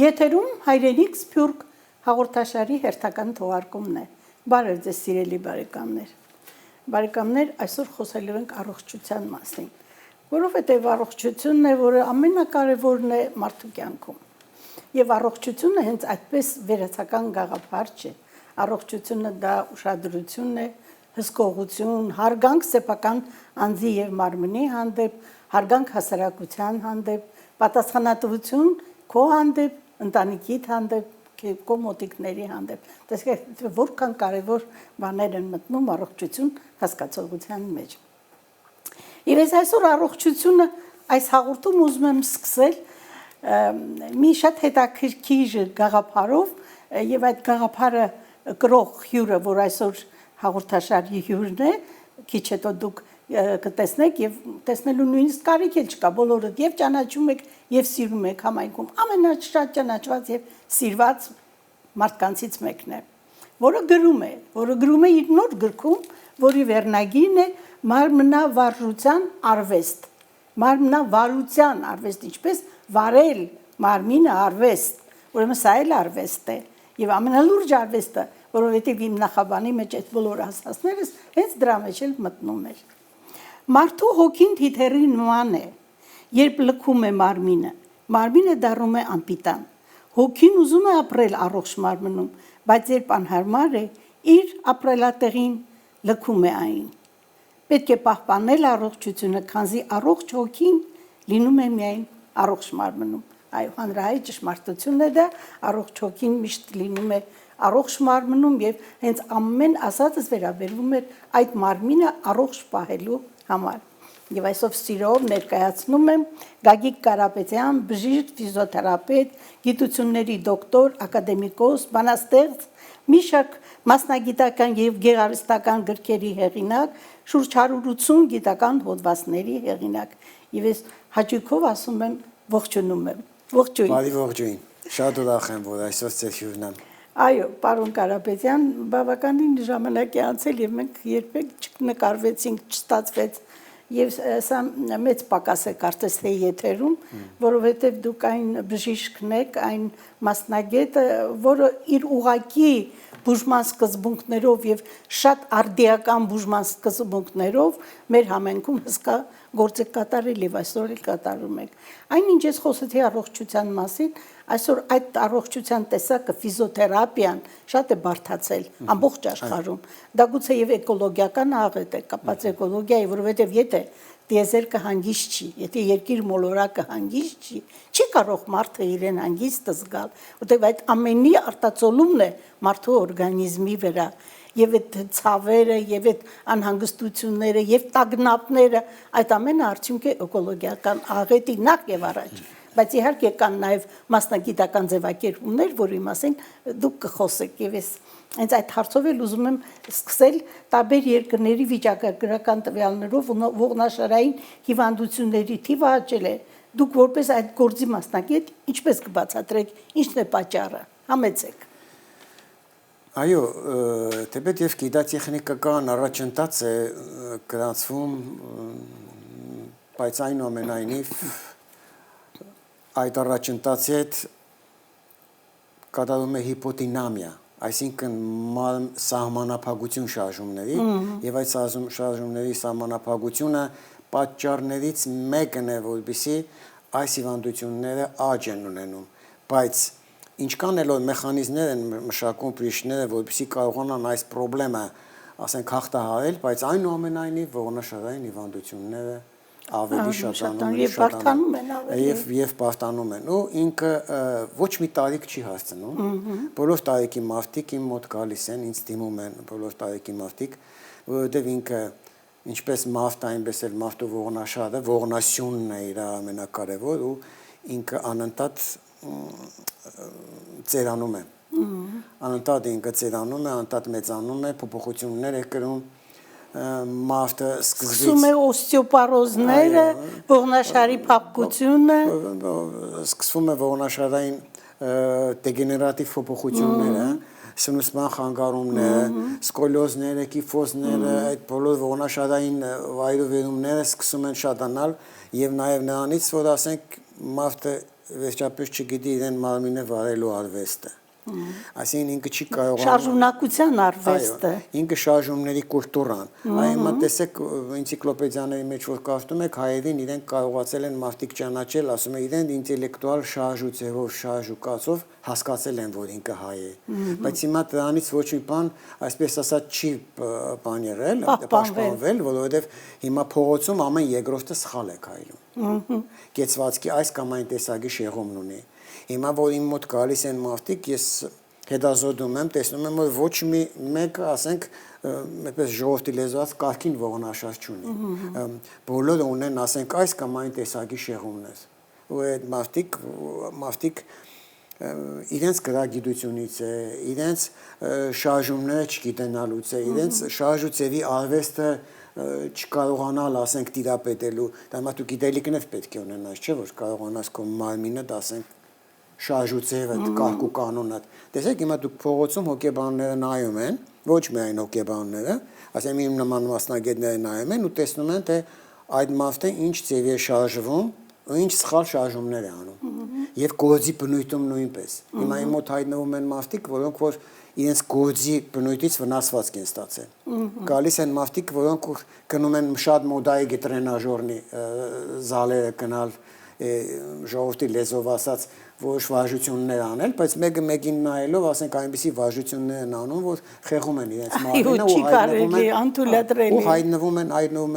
Եթերում հայրենիք Սփյուռք հաղորդաշարի հերթական թողարկումն է։ Բարև ձեզ սիրելի բարեկամներ։ Բարեկամներ, այսօր խոսելու ենք առողջության մասին, որովհետև առողջությունն է, որը ամենակարևորն է մարդու կյանքում։ Եվ առողջությունը հենց այդպես վերացական գաղափար չէ։ Առողջությունը դա ուշադրությունն է, հսկողություն, հարգանք սեփական անձի եւ մարմնի հանդեպ, հարգանք հասարակության հանդեպ, պատասխանատվություն քո հանդեպ, ընտանիքիդ հանդեպ, քո մոտիկների հանդեպ։ Տեսեք, որքան կարևոր բաներ են մտնում առողջություն հասկացողության մեջ։ Եվ այսօր առողջությունը այս հաղորդում ուզում եմ սկսել մի շատ հետաքրքիր գաղափարով եւ այդ գաղափարը կրող հյուրը, որ այսօր հաղորդաշարի հյուրն է, քիչ հետո դուք կտեսնեք եւ տեսնելու նույնիսկ կարիք էլ չկա, բոլորը եւ ճանաչում եք եւ սիրում եք համայնքում ամենաշատ ճանաչված եւ սիրված մարդկանցից մեկն է, որը գրում է իր նոր գրքում, որի վերնագիրն է մարմնավարժության արվեստ, մարմնավարության արվեստ, ինչպես վարել մարմինը արվեստ, ուրեմն սա էլ արվեստ է եւ ամենալուրջ արվեստը, որովհետեւ իմ նախաբանի մեջ այդ բոլոր ասածներս հենց դրա մեջ էլ մտնում էր։ Մարդու հոգին թիթեռի նման է, երբ լքում է մարմինը դառնում է անպիտան։ Հոգին ուզում է ապրել առողջ մարմնում, բայց երբ անհարմար է, իր ապրելատեղին լքում է այն։ Պետք է պահպանել առողջությունը, քանզի առողջ հոգին լինում է միայն առողջ մարմնում։ Այո, հանրահայտ ճշմարտությունն է դա, առողջ հոգին միշտ լինում է առողջ մարմնում եւ հենց ամեն ասածս վերաբերվում է այդ մարմինը առողջ պահելու համար։ Եվ այսօր սիրով ներկայացնում եմ Գագիկ Կարապետյան, բժիշկ, ֆիզիոթերապետ, գիտությունների դոկտոր, ակադեմիկոս, բանաստեղծ, մի շարք մասնագիտական եւ գեղարվեստական գրքերի հեղինակ, շուրջ 180 գիտական հոդվածների հեղինակ։ Եվ ես հաճույքով ասում եմ ողջունում եմ։ Ողջույն։ Բարի ողջույն։ Շատ ուրախ եմ, որ այսօր ձեր հյուրն եմ։ Այո, պարոն Կարապետյան, բավականին ժամանակ է անցել եւ մենք երբեք չնկարվեցինք, չստացվեց եւ սա մեծ պակաս է կարծես թե եթերում, որովհետեւ դուք այն բժիշկն եք, այն մասնագետը, որը իր ուղակի բուժման սկզբունքներով եւ շատ արդիական բուժման սկզբունքներով մեր համենքում հսկա գործ է կատարել եւ այսօր էլ կատարում եք։ Այնինչ ես խոսեցի առողջության մասին, այսօր այդ առողջության տեսակը ֆիզիոթերապիան շատ է բարդացել ամբողջ աշխարհում։ Դա գուցե եւ էկոլոգիական աղետ է, կապած էկոլոգիայի, որովհետեւ եթե տիեզերքը հանգիստ չի, եթե երկիր մոլորակը հանգիստ չի կարող մարդը իրեն հանգիստ զգալ, որտեղ այդ ամենի արտացոլումն է մարդու օրգանիզմի վրա, եւ այդ ցավերը, եւ այդ անհանգստությունները, եւ տագնապները, այդ ամենը արդյունք է էկոլոգիական աղետի նախ եւ առաջ։ Բայց իհարկե կան նաև մասնագիտական ձևակերպումներ, որի մասին դուք կխոսեք եւ ես հենց այդ հարցով էլ ուզում եմ սկսել տարբեր երկրների վիճակագրական տվյալներով ողնաշարային հիվանդությունների թիվը աճել է։ Դուք որպես այդ գործի մասնագետ ինչպես կբացատրեք, ինչն է պատճառը։ Համեցեք։ Այո, թեպետ եւ գիտատեխնիկական առաջընթաց է գրանցվում, բայց այնուամենայնիվ այդ առաջընթացի հետ կատարվում է հիպոդինամիա, այսինքն սահմանափակություն շարժումների եւ այդ շարժումների սահմանափակությունը պատճառներից մեկն է, որովհետեւ այս հիվանդությունները աճ են ունենում, բայց ինչքան էլ որ մեխանիզմներ են մշակում բժիշկները, որովհետեւ կարողանան այս խնդրը, ասենք, հաղթահարել, բայց այնուամենայնիվ ողնաշարային հիվանդությունները ավելի շատանում եւ բարդանում են, ու ինքը ոչ մի տարիք չի հասցնում, բոլոր տարիքի մարդիկ իմ մոտ գալիս են, ինձ դիմում են բոլոր տարիքի մարդիկ, որովհետեւ ինքը ինչպես մարդ, այնպես էլ մարդու ողնաշարը, ողնասյունն է իր ամենակարևոր ու ինքը անընդհատ ծերանում է, անընդհատ ինքը ծերանում է, անընդհատ մեծանում է, փոփոխություններ է կրում, մարդը սկսում է օստեոպարոզները, ողնաշարի փափկությունը, սկսվում է ողնաշարային դեգեներատիվ փոփոխությունները, սնուցման խանգարումները, սկոլիոզները, կիֆոզները, այդ բոլոր ողնաշարային վայրովերումները սկսում են շատանալ եւ նաեւ նրանից, որ ասենք մարդը վերջապես չգիտի իրեն մարմինը վարելու արվեստը։ Այսինքն ինքը չի կարողանում շարժունակության արվեստը, ինքը շարժումների կուլտուրան։ Հիմա տեսեք էնցիկլոպեդիաների մեջ որ կարդում եք հայերին իրենք կարողացել են մարդիկ ճանաչել, ասում են իրեն ինտելեկտուալ շարժուձևով, շարժուկացով հասկացել են, որ ինքը հայ է։ Բայց հիմա դրանից ոչ մի բան, այսպես ասած, չի բան եղել, պաշտպանվել, որովհետև հիմա փողոցում ամեն երկրորդը սխալ է քայլում։ Կեցվածքի այս կամ այն տեսակի շեղումն ունի։ Հիմա որ իմ մոտ գալիս են մարդիկ, ես հետազոտում եմ, տեսնում եմ, որ ոչ մի մեկը, ասենք, այդպես ժողովրդի լեզվով կարգին ողնաշարժ չունի։ Բոլորը ունեն, ասենք, այս կամ այն տեսակի շեղումներ։ Ու այդ մարդիկ իրենց գրագիտությունից է, իրենց շարժումները չգիտենալուց է, իրենց շարժուձևի արվեստը չկարողանալ, ասենք, տիրապետելու, դա դու գիտելիքներ պետք է ունենաս, չէ՞ որ կարողանաս քո մարմինը, ասենք, շարժուձևը, կարգ ու կանոնը։ Տեսեք, հիմա դուք փողոցում հոկեբանները նայում են, ոչ միայն հոկեբանները, ասեմ իմ նման մասնագետները նայում են ու տեսնում են, թե այդ մարդը ինչ ձևի է շարժվում ու ինչ սխալ շարժումներ է անում։ Եվ գործի բնույթում նույնպես։ Հիմա իմ մոտ հայտնվում են մարդիկ, որոնք որ իրենց գործի բնույթից վնասվածք են ստացել։ Գալիս են մարդիկ, որոնք գնում են շատ մոդայի տրենաժորնի զալերը գնալ, ժողովրդի լեզվով ասած, որոշ վարժություններ անել, բայց մեկը մեկին նայելով, ասենք, այնպիսի վարժություններ են անում, որ խեղում են իրենց մարմինը ու հայտնվում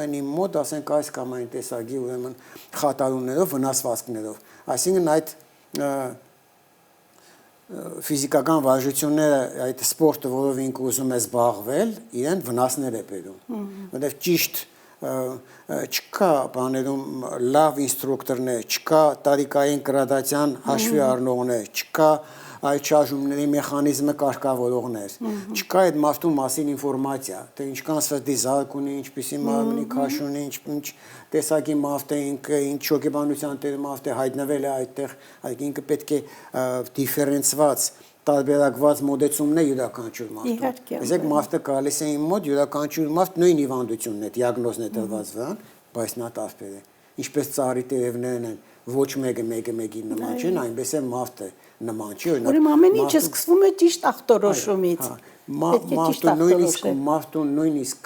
են իմ մոտ, ասենք, այս կամ այն տեսակի ուրեմն խաթարումներով, վնասվածքներով։ Այսինքն այդ ֆիզիկական վարժությունները, այդ սպորտը, որով ինքը ուզում է զբաղվել, իրեն վնասներ է բերում։ Որտեղ ճիշտ չկա բաներում լավ ինստրուկտորներ, չկա տարիքային գրադացիան հաշվի առնողներ, չկա այդ շարժումների մեխանիզմը կարգավորողներ, չկա այդ մարդու մասին ինֆորմացիա, թե ինչքան սրտի զարկ ունի, ինչպիսի մարմնի քաշ ունի, ինչ տեսակի մարդ է ինքը, ինչ հոգեբանության տեր մարդ է հայտնվել է այդտեղ, ինքը պետք է դիֆերենցված տարբերակված մոդեցումներ յուրաքանչյուր մարդու։ Այսինքն մարդը գալիս է իմ մոտ, յուրաքանչյուր մարդ նույն հիվանդությունն է, դիագնոզն է տրված վրան, բայց նա տարբեր է։ Ինչպես ծառի տերևներն են, ոչ մեկը մեկի նման չեն, այնպես է մարդը նման չի։ Ուրեմն ամեն ինչը սկսվում է ճիշտ ախտորոշումից։ Մարդու նույնիսկ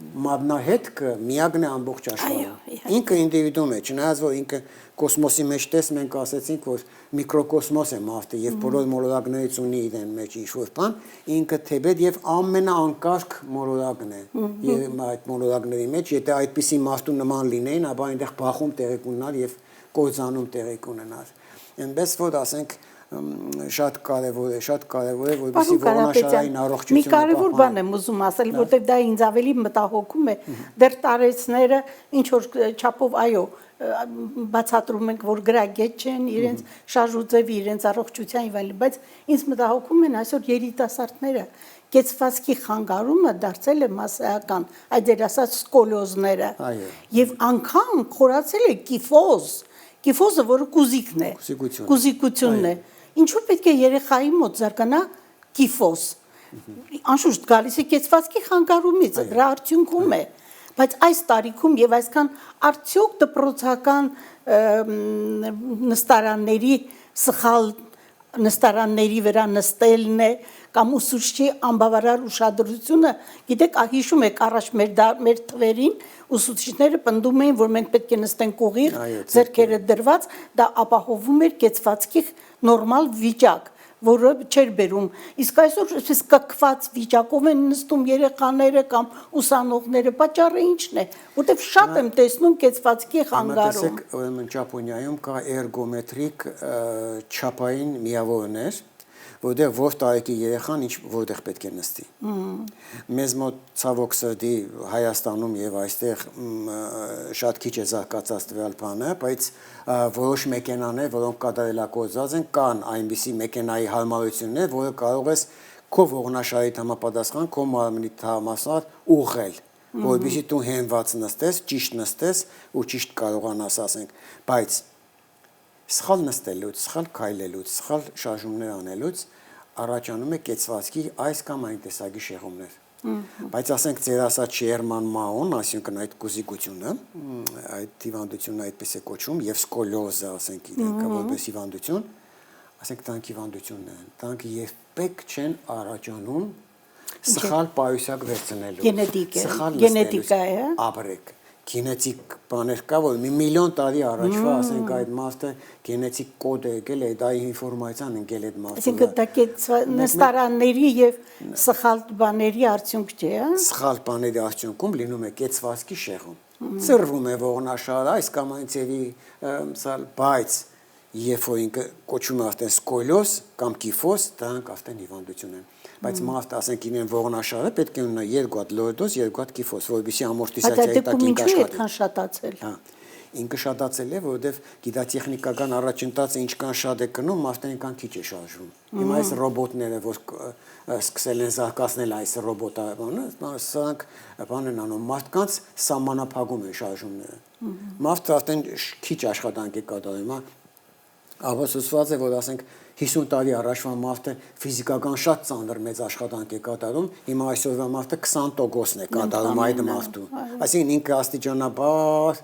մատնահետքը միակն է ամբողջ աշխարհում։ Ինքը ինդիվիդուում է, չնայած որ ինքը կոսմոսի մեջ մենք ասեցինք, որ միկրոկոսմոս է մարդը եւ բոլոր մոլորակներից ունի իրեն մեջ ինչ-որ բան, ինքը թեպետ եւ ամենաանկարգ մոլորակն է։ Եվ այդ մոլորակների մեջ, եթե այդպիսի մարդու նման լինեին, ապա այնտեղ բախում տեղի կունենար եւ կործանում տեղի կունենար։ Այնպես որ ասենք շատ կարևոր է, որպեսզի ողնաշարային առողջությունը մի կարևոր բան եմ ուզում ասել, որտեղ դա ինձ ավելի մտահոգում է, դեռ տարեցները ինչ որ չափով այո բացատրում ենք, որ գրագետ չեն, իրենց շարժուձևի, իրենց առողջության եւ այլն, բայց ինձ մտահոգում են այսօր երիտասարդները, կեցվածքի խանգարումը դարձել է մասսայական, այդ դեր ասած սկոլոզները, եւ անգամ խորացել է կիֆոզը, որը կուզիկն է, կուզիկությունն է։ Ինչու պետք է երեխայի մոտ զարգանա կիֆոզ։ Անշուշտ գալիս է կեցվածքի խանգարումից, դրա արդյունքում է, բայց այս տարիքում եւ այսքան արդյոք դպրոցական նստարանների սխալ նստարանների վրա նստելն է կամ ուսուցչի անբավարար ուշադրությունը, գիտեք, հիշում եք առաջ մեր թվերին ուսուցիչները պնդում էին, որ մենք պետք է նստենք ուղիղ, ձեռքերը դրված, դա ապահովում էր կեցվածքի նորմալ վիճակ, որը չէր բերում։ Իսկ այսօր այսպես կքված վիճակով են նստում երեխաները կամ ուսանողները, պատճառը ի՞նչն է, որտեղ շատ եմ տեսնում կեցվածքի խանգարում։ Տեսեք, ուրեմն Ճապոնիայում կա էրգոմետրիկ չափային միավորներ, որտեղ որ տարեկի երեխան որտեղ պետք է նստի։ Մեզ մոտ ցավոք սրտի Հայաստանում եւ այստեղ շատ քիչ է զարգացած տվյալ բանը, բայց որոշ մեքենաներ, որոնք կատարելագործված են, կան այնպիսի մեքենայի հարմարություններ, որը կարող ես քո ողնաշարի համապատասխան քո մարմնի համասար ուղղել, որովհետեւ դու հենված նստես, ճիշտ նստես ու ճիշտ կարողանաս ասենք, բայց սխալ նստելուց, սխալ քայլելուց, սխալ շարժումներ անելուց առաջանում է կեցվածքի այս կամ այն տեսակի շեղումներ։ Բայց ասենք ձեր ասած Շերման Մաուն, այսինքն այդ կուզիկությունը, այդ հիվանդությունը այդպես է կոչվում եւ սկոլիոզը, ասենք իրենք որպես հիվանդություն, ասենք տանկ հիվանդությունն են, տանկ եւ պետք չեն առաջանում սխալ պայուսակ վերցնելու։ Գենետիկա է, ապրեք։ Գենետիկ բաներ կա, որ մի միլիոն տարի առաջվա, ասենք այդ մարդը գենետիկ կոդ է եկել, այդ ինֆորմացիան ընկել այդ մարդու։ Այսինքն դա նստարանների եւ սխալ բաների արդյունք չէ, հա։ Սխալ բաների արդյունքում լինում է կեցվածքի շեղում։ Ծրվում է ողնաշարը, այս կամ այն ծերի բայց երբ որ ինքը կոչվում է արդեն սկոլիոզ կամ կիֆոզ, դրանք արդեն հիվանդություն են։ Բայց մարդը, ասենք, իրեն ողնաշարը պետք է ունենա 2 հատ լորդոզ, 2 հատ կիֆոզ, որովհետեւ ամորտիզացիայի տակ ինքը աշխատի։ Շատացել։ Հա։ Ինքը շատացել է, որովհետեւ գիտատեխնիկական առաջընթացը ինչքան շատ է կնում, մարդը այնքան քիչ է շարժվում։ Հիմա այս ռոբոտները, որ սկսել են զարգացնել այս ռոբոտը, սրանք բան են անում, մարդկանց սահմանափակում են շարժումները։ Մարդը արդեն քիչ աշխատանք է կատարում, հա։ Աբասուսված է, որ ասենք 50 տարի առաջվա մարդը ֆիզիկական շատ ծանր մեծ աշխատանք է կատարում, հիմա այսօրվա մարդը 20%-ն է կատարում այդ մարդու։ Այսինքն ինքը աստիճանաբար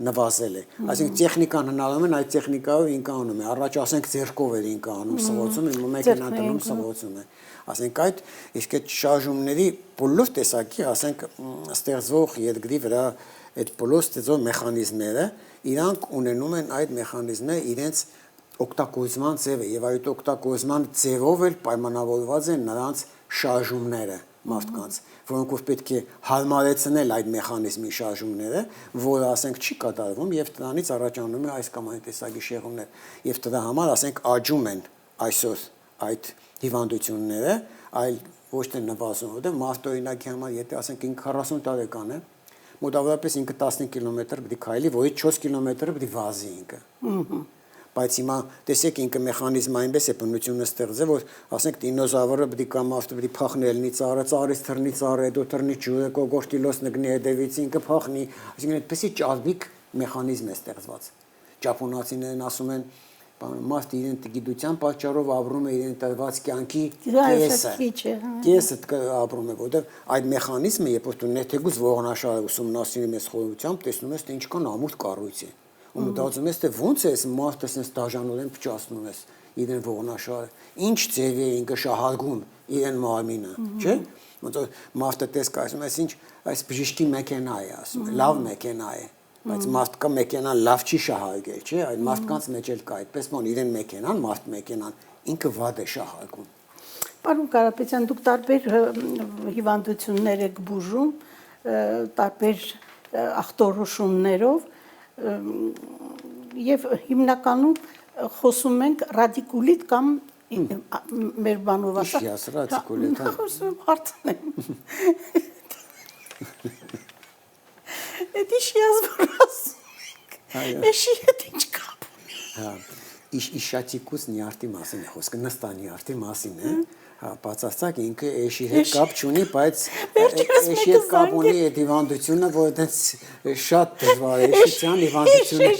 նվազել է։ Այսինքն տեխնիկան հնարում են, այդ տեխնիկայով ինքը անում է։ Առաջ ասենք ձեռքով էր ինքը անում, սղոցում, հիմա մեքենան դնում սղոցում է։ Ասենք այդ իսկ այդ շարժումների բոլոր տեսակի, ասենք ստեղծվող երկրի վրա այդ բոլոր ստեղծող մեխանիզմները իրանք ունենում են այդ մեխանիզմները իրենց օգտագործման ձևը եւ այդ օգտագործման ձևով էլ պայմանավորված են նրանց շարժումները մարդկանց, որոնք պետք է հարմարեցնել այդ մեխանիզմի շարժումները, որը ասենք չի կատարվում եւ դրանից առաջանում է այս կամ այն տեսակի շեղումներ եւ դրա համար ասենք աճում են այսօր այդ հիվանդությունները, այլ ոչ թե նվազում, որտեղ մարդ օրինակի համար եթե ասենք 40 տարեկան է, մոտավորապես ինքը 15 կիլոմետր պետք է քայլի, որից 4 կիլոմետրը պետք է վազի ինքը։ Բայց հիմա տեսեք ինքը մեխանիզմը այնպես է բնությունը ստեղծել, որ ասենք դինոզավրը պետք է կամ ավտո պետք է փախնի ելնի ծառը, ծառից թռնի ծառը, հետո թռնի ջուրը, կոկորտիլոս նգնի հետևից ինքը փախնի, այսինքն այդպեսի ճարվիկ մեխանիզմ է ստեղծված։ Ճապոնացիներն ասում են, մարդը իրեն գիտության պատճառով ապրում է իրեն տրված կյանքի կեսը ապրում է, որտեղ այդ մեխանիզմը, երբ որ դու ներթեգուս ողնաշարը ուսումնասիրում ես խորությամբ, տեսնում ես, թե ինչքան ամուր կառույց է։ Ու մտածում ես, թե ոնց է այս մարդը sense դաժանորեն փչացնում ես իրեն ողնաշարը։ Ինչ ձև է ինքը շահարկում իրեն մարմինը, չէ՞։ Ոնց որ մարդը տեսք ասում ես, ինչ այս բժիշկի մեքենա է ասում, լավ մեքենա է։ Բայց մարդկա մեքենան լավ չի շահարկել, չէ՞, այդ մարդկանց մեջ էլ կա, այդպես ոնց իրեն մեքենան, մարդ մեքենան ինքը վատ է շահարկում։ Պարոն Կարապետյան, դուք տարբեր հիվանդություններ եք բուժում, տարբեր ախտորոշումներով եւ հիմնականում խոսում ենք ռադիկուլիտ կամ մեր բանով ասած։ Ինչ է ռադիկուլիտ, հա։ Խոսում հարցնեմ։ Էդի շիազվորաս։ Էշի հետ ինչ կապ ունի։ Հա, իշատիկուս նյարդի մասին է խոսքը, նստան նյարդի մասին է։ Հա, բացարձակ ինքը էշի հետ կապ չունի, բայց էշի հետ կապ ունի այդ հիվանդությունը, որ այդպես շատ դժվար է, էշիցյան հիվանդությունը։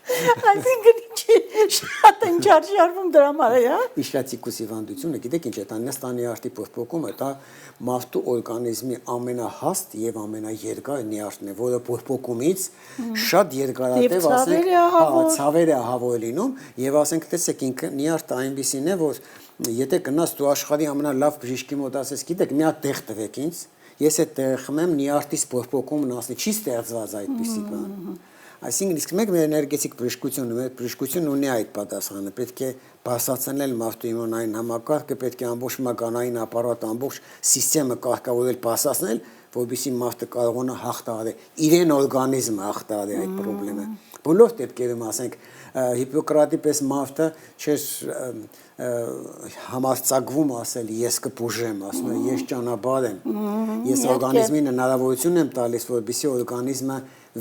Այսինքն շատ են չարժարվում դրա համար, հա։ Իշատիկուս հիվանդությունը, գիտեք ինչ է, դա նստանյարդի փոփոխումը, դա մարդու օրգանիզմի ամենահաստ եւ ամենաերկար նյարդն է, որը փոփոխումից շատ երկարատև ասենք, ցավեր է ահավոր լինում եւ ասենք տեսեք ինքը նյարդը այնպեսին է, որ եթե գնաս դու աշխարհի ամենալավ բժիշկի մոտ ասես, գիտեք, մի հատ տեղ տվեք ինձ, ես այդ տեղը խմեմ նյարդից փոփոխումն ասի, չի ստեղծված այդպիսի բան։ Այսինքն իսկ մեկ մեր էներգետիկ բժշկությունը ունի այդ պատասխանը, պետք է բարձրացնել մարդու իմունային համակարգը, պետք է ամբողջ մկանային ապարատ, ամբողջ սիստեմը կարգավորել, բարձրացնել, որովհետեւ մարդը կարողանա հաղթահարել իրեն օրգանիզմը հաղթահարել այդ խնդրումը։ Բոլոր դեպքերում ասենք Հիպոկրատի պես մարդը չէր համարձակվում ասել ես կբուժեմ, ասում է ես ճանապարհ եմ, ես օրգանիզմին հնարավորություն եմ տալիս, որպեսզի օրգանիզմը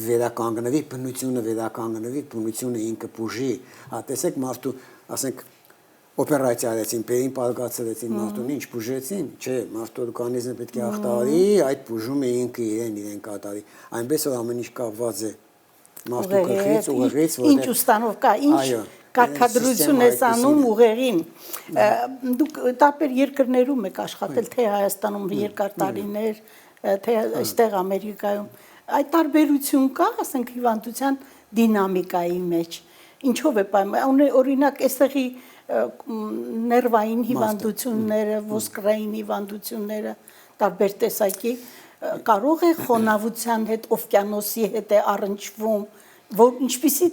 վերականգնվի, բնությունը վերականգնվի, բնությունը ինքը բուժի։ Հա տեսեք մարդու, ասենք օպերացիա արեցին, բերին պարգացրեցին մարդուն, ինչ բուժեցին, չէ, մարդու օրգանիզմը պետք է հաղթահարի, այդ բուժումը ինքը իրեն կատարի։ Այնպես որ ամեն ինչ կապված է մարդու գլխից, ուղեղից, ինչ ուստանով կա, ինչ կարգադրություն ես անում ուղեղին։ Դուք տարբեր երկրներում եք աշխատել, թե Հայաստանում երկար տարիներ, թե այստեղ Ամերիկայում։ Այդ տարբերություն կա, ասենք, հիվանդության դինամիկայի մեջ։ Ինչով է պայման, օրինակ, այստեղի ներվային հիվանդությունները, ոսկրային հիվանդությունները, տարբեր տեսակի, կարող է խոնավության հետ, օվկիանոսի հետ է առնչվում, որ ինչպիսի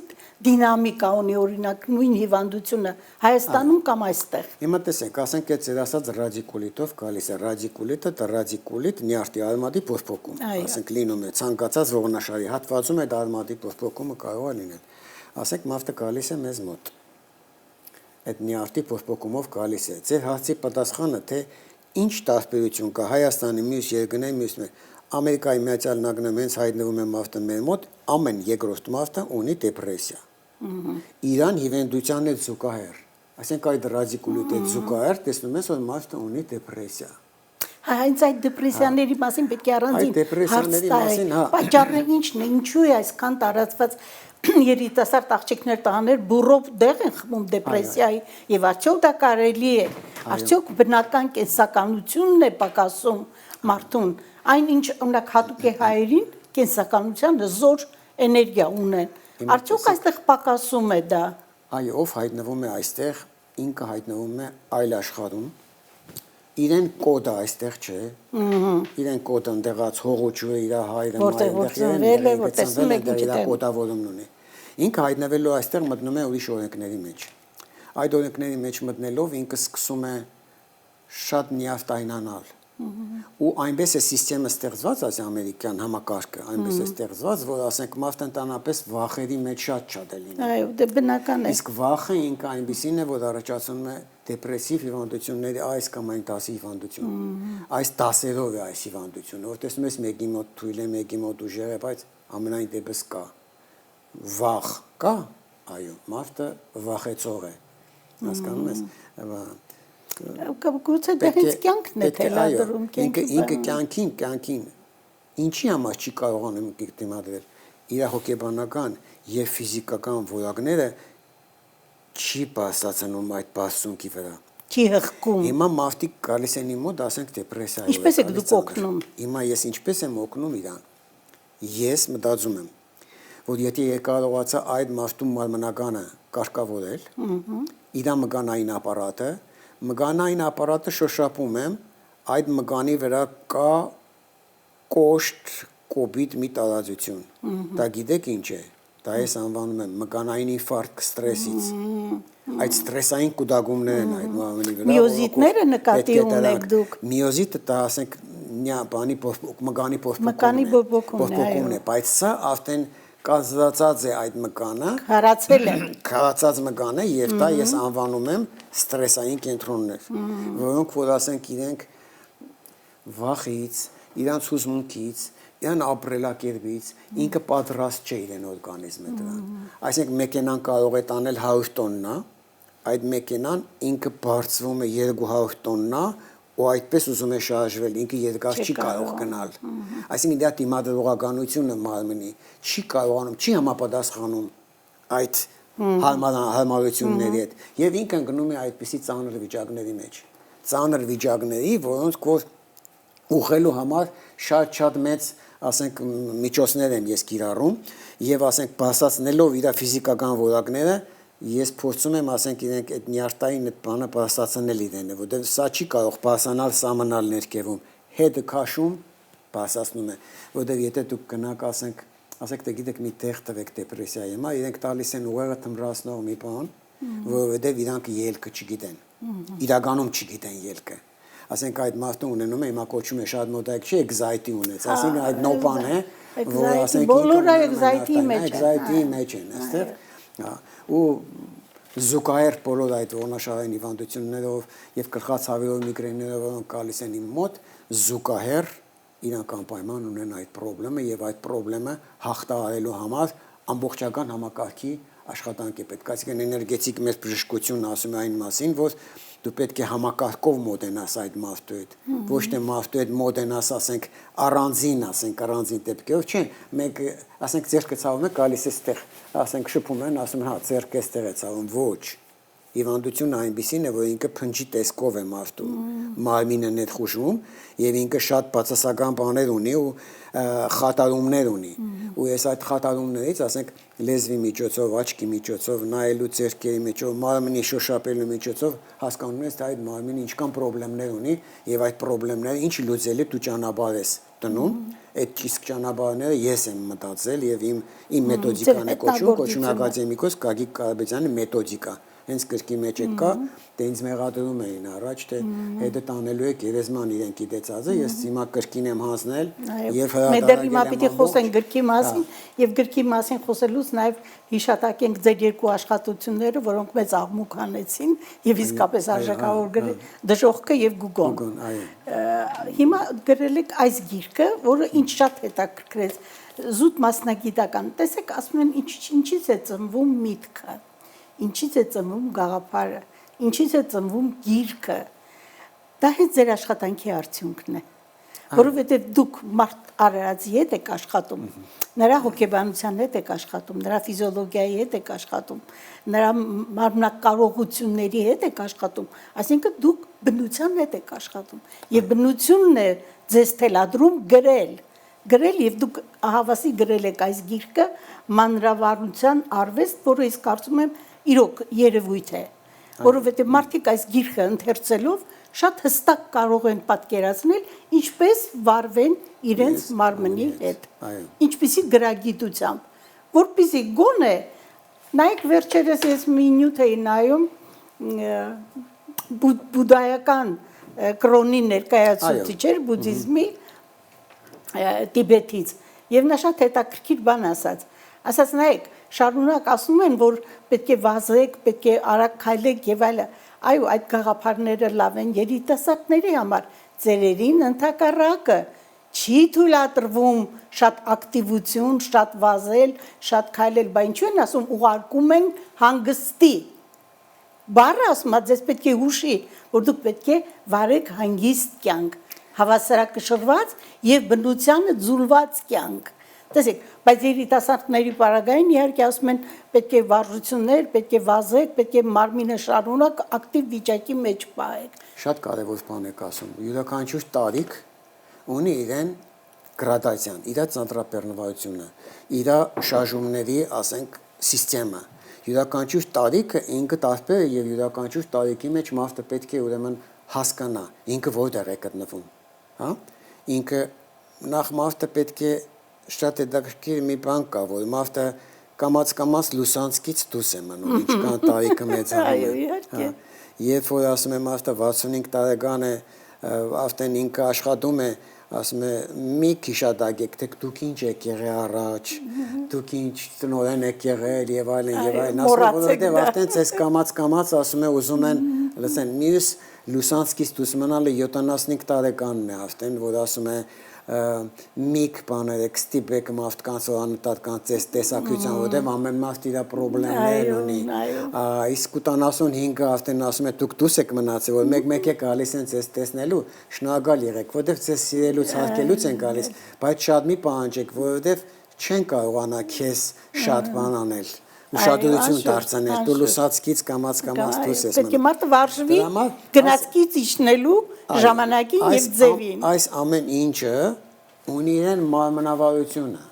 դինամիկա ունի, օրինակ, նույն հիվանդությունը Հայաստանում կամ այստեղ։ Հիմա տեսեք, ասենք այդ ձեր ասած ռադիկուլիտով գալիս է, ռադիկուլիտը դա ռադիկուլիտ նյարդի արմատի փոփոխում, ասենք լինում է ցանկացած ողնաշարի հատվածում այդ արմատի փոփոխումը կարող է լինել։ Ասենք մարդը գալիս է մեզ մոտ։ Այդ նյարդի փոփոխումով գալիս է։ Ձեր հարցի պատասխանը թե ինչ տարբերություն կա Հայաստանի մյուս երկրների մյուս Ամերիկայի Միացյալ Նահանգներում հենց հայտնվում է մարդը մեր մոտ, ամեն երկրորդ մարդը ունի դեպրեսիա։ Իրան հիվանդության հետ զուգահեռ, այսինքն այդ ռադիկուլիտի հետ զուգահեռ տեսնում ես, որ մարդը ունի դեպրեսիա։ Հենց այդ դեպրեսիաների մասին պետք է առանձին հարց տալ։ Պատճառը ինչն է, ինչու է այսքան տարածված երիտասարդ աղջիկներ տղաներ բուրով դեղ են խմում դեպրեսիայի եւ արդյոք դա կարելի է, արդյոք բնական կենսականությունն է պակասում մարդուն, այն ինչ օրինակ հատուկ է հայերին կենսականության զոր էներգիա ունեն, արդյոք այստեղ պակասում է դա։ Այո, ով հայտնվում է այստեղ, ինքը հայտնվում է այլ աշխարհում, իրեն կոդը այստեղ չէ, իրեն կոդը ընդեղած հողոճու է իր հայրը, մայրը, կոդավորումն ունի։ Ինքը հայտնվելու այստեղ մտնում է ուրիշ օրենքների մեջ։ Այդ օրենքների մեջ մտնելով ինքը սկսում է շատ նյարդայնանալ։ Ու այնպես է համակարգը ստեղծված, ասի ամերիկյան համակարգը, այնպես է ստեղծված, որ ասենք մարդը ընդհանրապես վախերի մեջ շատ է լինում։ Այո, դա բնական է։ Իսկ վախը ինքը այնպեսին է, որ առաջացնում է դեպրեսիվ հիվանդությունների այս կամ այն 10 հիվանդություն։ Այս 10-երով է այս հիվանդությունը, որ տեսնում ես մեկի մոտ թույլ է, մեկի մոտ ուժեղ է, բայց ամենայն դեպս կա։ Վախ կա, այո, մարդը վախեցող է։ Հասկանում ես։ Գուցե դա հենց կյանքն է թելադրում, ինքը կյանքին ինչի համար չի կարողանում դիմադրել իր հոգեբանական եւ ֆիզիկական որակները չի բացացնում այդ բացունքի վրա, չի հղկում։ Հիմա մարդիկ գալիս են իմ մոտ, ասենք դեպրեսիա։ Ինչպես եք դուք օգնում։ Հիմա ես ինչպես եմ օգնում իրան։ Ես մտածում եմ, որ եթե կարողացա այդ մարդու մարմնականը կարգավորել, իր մկանային ապարատը շոշափում եմ, այդ մկանի վրա կա կոշտ կոպիտ մի տարածություն։ Դա գիտեք ինչ է։ Դա ես անվանում եմ մկանային ինֆարկտ ստրեսից։ Այդ ստրեսային կուտակումներ են այդ մարմնի վրա։ Միոզիտները նկատի ունեք դուք։ Միոզիտը դա ասենք մկանի փոփոխումն է, բայց սա արդեն կազդացած է այդ մկանը, քարացած մկանը եւ դա ես անվանում եմ ստրեսային կենտրոններ, որոնք որ ասենք իրենք վախից, իրանց հուզմունքից, իրան ապրելակերպից ինքը պատրաստ չէ իրեն օրգանիզմը դրան։ Այսինքն մեքենան կարող է տանել 100 տոննա, այդ մեքենան ինքը բարձվում է 200 տոննա ու այդպես ուզում է շարժվել, ինքը երկար չի կարող գնալ։ Այսինքն դա դիմադրողականությունը մարմնի չի կարողանում, չի համապատասխանում այդ հարմարությունների հետ եւ ինքը ընկնում է այդպիսի ծանր վիճակների մեջ։ Ծանր վիճակների, որոնք որ ուղղելու համար շատ մեծ, ասենք, միջոցներ եմ ես կիրառում եւ ասենք բացացնելով իր ֆիզիկական որակները ես փորձում եմ, ասենք, իրենք այդ նյարդային այդ բանը բացացնել իրենը, որտեղ սա չի կարող բացանալ սամանալ ներքևում, հետը քաշում բացացնում է, որտեղ եթե դուք գնաք, ասենք դե գիտեք մի տեղ տվեք դեպրեսիայի, հիմա իրենք տալիս են ուղեղը թմրացնող մի բան, որովհետև իրանք ելքը չգիտեն, իրականում չգիտեն ելքը, ասենք այդ մարդը ունենում է, հիմա կոչում է շատ մոդայք չի, anxiety ունեց, ասենք այդ նոպան է, որ ասենք բոլորը anxiety մեջ են, այստեղ ու զուգահեռ բոլոր այդ ողնաշարային հիվանդություններով եւ գլխացավերով միգրեններով որոնք գալիս են իմ մոտ զուգահեռ իրանք անպայման ունեն այդ խնդրումը եւ այդ խնդրումը հաղթահարելու համար ամբողջական համակարգի աշխատանք է պետք։ Այսինքն էներգետիկ մեր բժշկությունն ասում է այն մասին, որ դու պետք է համակարգով մոտենաս այդ մարդու հետ ոչ թե մարդու հետ մոտենաս ասենք առանձին դեպքերով չէ մեկ ասենք ձեռքը ցավում է գալիս է ստեղ ասենք շփում են ասում են հա ձեռքը ստեղ է ցավում ոչ հիվանդությունը այնպեսին է որ ինքը փնջի տեսքով է մարդու մարմինը ներխուժում եւ ինքը շատ բացասական բաներ ունի ու խաթարումներ ունի ու ես այդ խաթարումներից ասենք լեզվի միջոցով աչքի միջոցով նայելու ձեռքերի միջոցով մարմինի շոշափելու միջոցով հասկանում ես թե այդ մարմինը ինչքան խնդիրներ ունի եւ այդ խնդիրները ինչ լուծելի դու ճանապարհ ես տնում այդ իսկ ճանապարհները ես եմ մտածել եւ իմ մեթոդիկան է կոչում ակադեմիկոս Գագիկ Կարապետյանի մեթոդիկա հենց գրքի մեջ է կա դե ինձ մեղադրում էին առաջ թե հետը տանելու եք երեզման իրեն գիտեցածը ես հիմա գրքին եմ հանձնել եւ հրատարակել եմ պիտի խոսենք գրքի մասին եւ գրքի մասին խոսելուց նաեւ հիշատակենք ձեր երկու աշխատությունները որոնք մեծ աղմուկ հանեցին եւ իսկապես արժեքավոր դժոխքը եւ գուգոն հիմա գրել եք այս գիրքը որը ինձ շատ հետաքրքրեց զուտ մասնագիտական տեսեք ասում են ինչից է ծնվում միտքը ինչից է ծնվում գաղափարը, ինչից է ծնվում գիրքը, դա հետ ձեր աշխատանքի արդյունքն է, որովհետև դուք մարդ արարածի հետ եք աշխատում, նրա հոգեբանության հետ եք աշխատում, նրա ֆիզիոլոգիայի հետ եք աշխատում, նրա մարմնակարողությունների հետ եք աշխատում, այսինքն դուք բնության հետ եք աշխատում, եւ բնությունն է ձեզ թելադրում գրել եւ դուք ահավասի գրել եք այս գիրքը մանրավարության արվեստ, որը ես կարծում եմ իրոք երևույթ է, որովհետև մարդիկ այս գիրքը ընթերցելով շատ հստակ կարող են պատկերացնել, ինչպես վարվեն իրենց մարմնի հետ, ինչպիսի գրագիտությամբ, որպեսզի գոնե, նայեք վերջերս ես մի նյութ էի նայում բուդայական կրոնի ներկայացուցիչ էր բուդդիզմի Տիբետից, եւ նա շատ հետաքրքիր բան ասաց նայեք շարունակ ասում են, որ պետք է վազեք, պետք է արագ քայլեք եւ այլն։ Այո, այդ գաղափարները լավ են երիտասարդների համար, ծերերին ընդհակառակը չի թույլատրվում շատ ակտիվություն, շատ վազել, շատ քայլել, բայց ինչու են ասում ուղարկում են հանգստի։ Բառը ասում է, ձեզ պետք է հուշի, որ դուք պետք է վարեք հանգիստ կյանք, հավասարակշռված եւ բնությանը ձուլված կյանք։ Տեսեք, բայց երիտասարդների պարագային իհարկե ասում են պետք է վարժություններ, պետք է վազեք, պետք է մարմինը շարունակ ակտիվ վիճակի մեջ պահեք։ Շատ կարևոր բան եք ասում։ Յուրաքանչյուր տարիք ունի իրեն գրադացիան, իր ծանրաբեռնվածությունը, իր շարժումների, ասենք, համակարգը։ Յուրաքանչյուր տարիքը ինքը տարբեր է եւ յուրաքանչյուր տարիքի մեջ մարդը պետք է ուրեմն հասկանա ինքը որտեղ է գտնվում, հա? Ինքը նախ մարդը պետք է շատ հետաքրքիր մի բան կա, որ մարդը կամաց լուսանցքից դուրս է մնում, ինչքան տարիքը մեծանում է։ Երբ որ ասում եմ մարդը 65 տարեկան է, արդեն ինքը աշխատում է, ասում է մի քիշադագեք, թե դուք ինչ եք եղել առաջ, դուք ինչ տնօրեն եք եղել եւ այլն, որովհետեւ արդեն ցես կամաց ասում է ուզում են, լսեն, մյուս լուսանցքից դուրս մնալը 75 տարեկանն է արդեն, որ ասում է միք բաներ եք ստիպեք մարդկանց որ անընդհատ կան տեսակցության որտեղ ամեն մարդ իր խնդիրներ ունի իսկ 85-ը արդեն ասում է դուք դուս եք մնացել որ մեկ է գալիս են ձեզ տեսնելու շնորհակալ եղեք որտեղ ձեզ սիրելուց հարգելուց են գալիս բայց շատ մի պահանջեք որովհետև չեն կարողանա քեզ շատ բան անել ուշադրություն դարձնել դու լուսացքից կամաց դուրս ես պետք է մարդը վարժվի գնացքից իջնելու ժամանակին եւ ձևին այս ամեն ինչը ունի իրեն մարմնավարությունը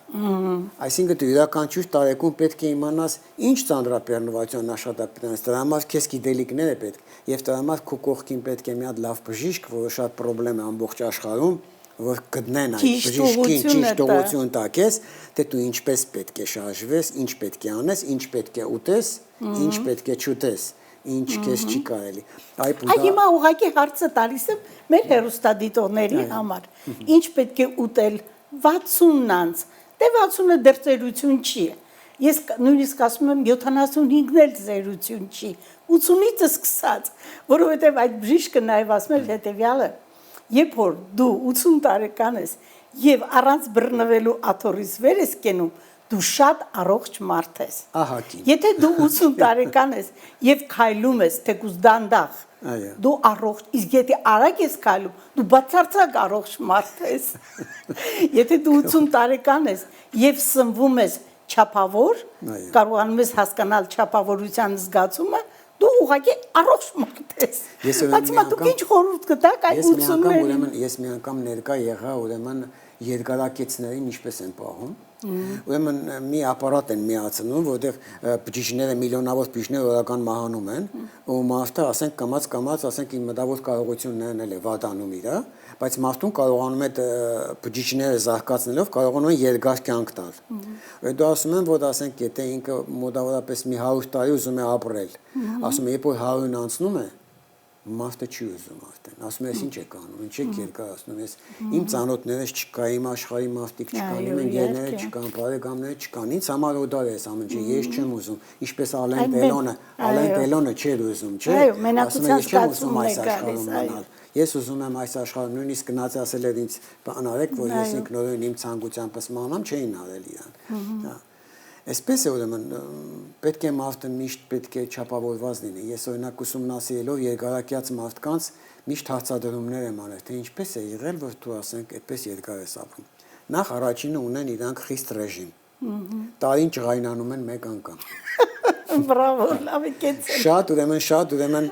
այսինքն դու յուրաքանչյուր տարեկում պետք է իմանաս ինչ ծանրաբեռնվածություն աշխատանքից դրա համար քեզ գիտելիքներ է պետք եւ դրա համար քո կողքին պետք է մի հատ լավ բժիշկ որը շատ խնդրեմ է ամբողջ աշխարհում որ գտնեն այդ բժիշկին ճիշտ ուղղություն տակես, թե դու ինչպես պետք է շարժվես, ինչ պետք է անես, ինչ պետք է ուտես, ինչ պետք է չուտես, ինչ քեզ չի կարելի։ Այ հիմա ուղղակի հարցը տալիս եմ մեր հեռուստադիտողների համար։ Ինչ պետք է ուտել 60-ն անց։ Դե 60-ը դեռ ծերություն չի։ Ես նույնիսկ ասում եմ 75-ն էլ ծերություն չի։ 80-ից սկսած, որովհետև այդ բժիշկը նաև ասում էր հետևյալը Երբ որ դու 80 տարեկան ես եւ առանց բռնվելու աթոռից վեր ես կենում, դու շատ առողջ մարդ ես։ Ահագին։ Եթե դու 80 տարեկան ես եւ քայլում ես թեկուզ դանդաղ, Այո։ Դու առողջ, իսկ եթե արագ ես քայլում, դու բացարձակ առողջ մարդ ես։ Եթե դու 80 տարեկան ես եւ սնվում ես չափավոր, Այո։ կարողանում ես հասկանալ չափավորության զգացումը, դու ուղղակի առողջ մարդ ես։ Ես Բայց հիմա դուք ինչ խորհուրդ կտաք այդ 80-ներին։ Ես մի անգամ ներկա եղա, ուրեմն երկարակեցներին ինչպես են պահում։ Ուրեմն մի ապարատ են միացնում, որտեղ բջիջները միլիոնավոր բջիջներ օրական մահանում են, ու մարդը, ասենք կամած, ասենք իր մտավոր կարողություններն էլ է վատանում իր, բայց մարդուն կարողանում է բջիջները զարգացնելով կարողանում են երկար կյանք տալ։ Դու ասում են, որ ասենք եթե ինքը մոտավորապես մի 100 տարի ուզում է ապրել, ասում է, երբ որ 100-ն անցնում է, մարդը չի ուզում արդեն, ասում ես ինչ եք անում, ինչ եք երկարացնում, ես իմ ծանոթներս չկա, իմ աշխարհի մարդիկ չկան, իմ ընկերները չկան, բարեկամները չկան, ինձ համար օդար է այս ամեն ինչը, ես չեմ ուզում, ինչպես Ալեն Տելոնը չէր ուզում, չէ՞, Այո, մենակության ասում եմ, ես չեմ ուզում զգացումն է այս աշխարհում գալիս, մնալ, ես ուզում եմ այս աշխարհում նույնիսկ գնաց ասել էր ինձ բան արեք, որ ես ինքնուրույն իմ ցանկությամբ սմանամ, չէին արել իրան, Այսպես է ուրեմն պետք է մարդը միշտ պետք է չափավորված լինի։ Ես օրինակ ուսումնասիրելով երկարակյաց մարդկանց միշտ հարցադրումներ եմ արել, թե ինչպես է եղել, որ դու ասենք այդպես երկար ես ապրում։ Նախ առաջինը ունեն իրանք խիստ ռեժիմ։ Տարին ճղայնանում են մեկ անգամ։ Բրավո, լավ եկեց։ Շատ ուրեմն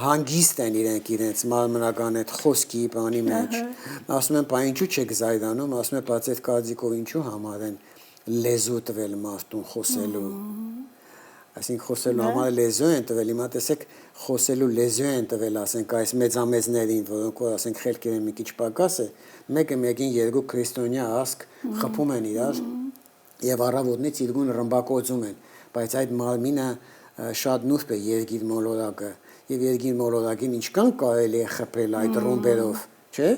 հանգիստ են իրենց մարմնական այդ խոսքի բանի մեջ։ Ասում են, «Բա ինչու չեք զայրանում», ասում են, «Բայց այդ կարծիքով ինչու համար են լեզու տվել մարդուն խոսելու»։ Այսինքն խոսելու համար լեզու են տվել, հիմա տեսեք խոսելու լեզու են տվել, ասենք այս մեծամեծներին, որոնք որ ասենք խելքերը մի քիչ պակաս է, մեկը մեկին երկու քրիստոնյա ասկ խփում են իրար եւ առավոտնից իրգուն ռմբակոծում են, բայց այդ մարմինը շատ նուրբ է երգիր մոլորակը եւ երգիր մոլորակին ինչքան կարելի է խփել այդ ռումբերով, չէ՞։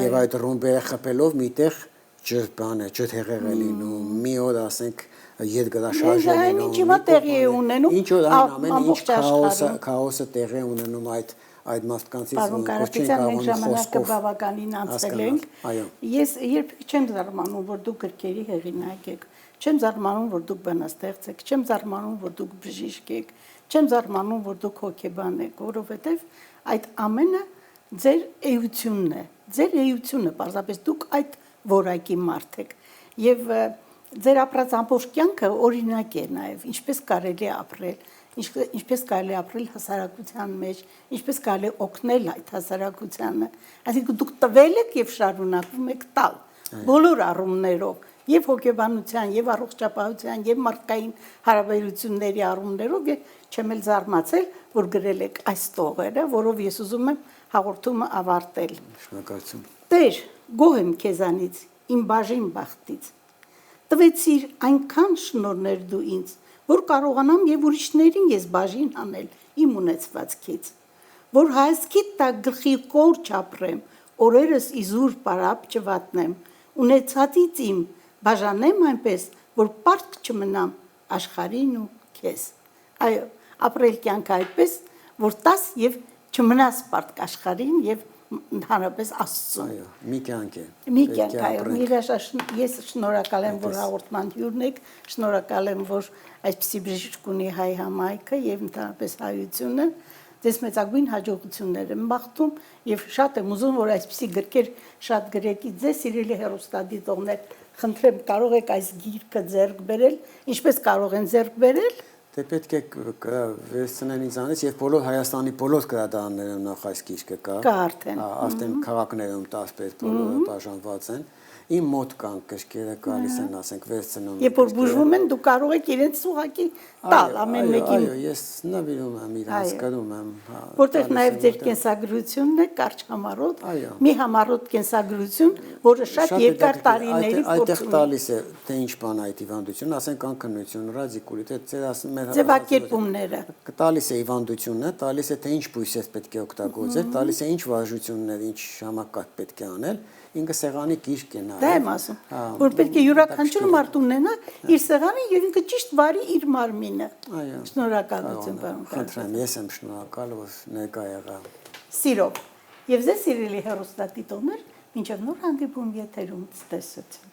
Եվ այդ ռումբերը խփելով միտեղ ջրհեղեղ է լինում, մի օր ասենք երկրաշարժ է լինում։ Ինչ հիմա տեղի է ունենում։ Ինչ որ այն ամենը ինչ քաոսը տեղի է ունենում այդ մարդկանցից Պարոն Կարապետյան, մենք ժամանակը բավականին անցել ենք։ Ես երբեք չեմ զարմանում, որ դուք գրքերի հեղինակ եք, չեմ զարմանում, որ դուք բանաստեղծ եք, չեմ զարմանում, որ դուք բժիշկ եք, չեմ զարմանում, որ դուք հոգեբան եք, որովհետև այդ ամենը ձեր էությունն է, ձեր էությունը, պարզապես դուք այդ որակի մարդ եք եւ ձեր ապրած ամբողջ կյանքը օրինակ է նաեւ ինչպես կարելի է ապրել, ինչպես կարելի է ապրել հասարակության մեջ, ինչպես կարելի է օգնել այդ հասարակությանը, այսինքն դուք տվել եք եւ շարունակում եք տալ բոլոր առումներով եւ հոգեբանության եւ առողջապահության եւ մարդկային հարաբերությունների առումներով եւ չեմ էլ զարմացել որ գրել եք այս տողերը, որով ես ուզում եմ հաղորդումը ավարտել։ Շնորհակալություն։ Տեր, գոհ եմ քեզանից, իմ բաժին բախտից։ Տվեցիր այնքան շնորհներ դու ինձ, որ կարողանամ եւ ուրիշներին ես բաժին անել իմ ունեցվածքից, որ հայացքի տակ գլխի կոր չապրեմ, օրերս իզուր պարապ չվատնեմ, ունեցածից իմ բաժանեմ այնպես, որ պարտք չմնամ աշխարհին ու քեզ։ Այո, ապրել կյանքը այդպես, որ տաս եւ չմնաս պարտք աշխարհին եւ ընդհանրապես Աստծուն։ Այո, մի կյանք է։ Մի կյանք, այո, Միրաշա, ես շնորհակալ եմ, որ հաղորդման հյուրն եք, շնորհակալ եմ, որ այսպիսի բժիշկ ունի հայ համայնքը եւ ընդհանրապես հայությունը։ Ձեզ մեծագույն հաջողություններ եմ մաղթում եւ շատ եմ ուզում, որ այսպիսի գրքեր շատ գրեք ձեզ սիրելի հեռուստադիտողներ։ Խնդրեմ, կարող եք այս գիրքը ձեռք բերել, ինչպես կարող են ձեռք բերել։ Դե պետք է վերցնեն ինձանից եւ բոլոր Հայաստանի բոլոր գրադարաններում նախ այս գիրքը կա։ Կա արդեն։ Արդեն քաղաքներում տարբեր բոլորը բաժանված են։ Իմ մոտ կան գրքերը գալիս են, ասենք, վերցնում։ Երբ որ բուժվում են, դու կարող եք իրենց ուղղակի տալ ամեն մեկին։ Այո, ես նվիրում եմ իրենց գրում եմ։ Որտեղ նաև ձեր կենսագրությունն է կարճ համառոտ, մի համառոտ կենսագրություն, որը շատ երկար տարիների այդտեղ տալիս է թե ինչ բան այդ հիվանդությունը, ասենք անքնություն, ռադիկուլիտ, ձեր ասում մեր ձևակերպումները։ Տալիս է հիվանդությունը, տալիս է թե ինչ բույսեր պետք է օգտագործել, տալիս է ինչ վարժություններ, ինչ համակարգ պետք է անել։ Ինքը սեղանի գիրք է նա։ Դա եմ ասում, որ պետք է յուրաքանչյուր մարդ ունենա իր սեղանը եւ ինքը ճիշտ վարի իր մարմինը։ Այո։ Շնորհակալություն, պարոն։ Խնդրեմ, ես եմ շնորհակալ, որ ներկա եղա։ Սիրով։ Եվ ձեզ սիրելի հեռուստադիտողներ, մինչև նոր հանդիպում եթերում ցտեսություն։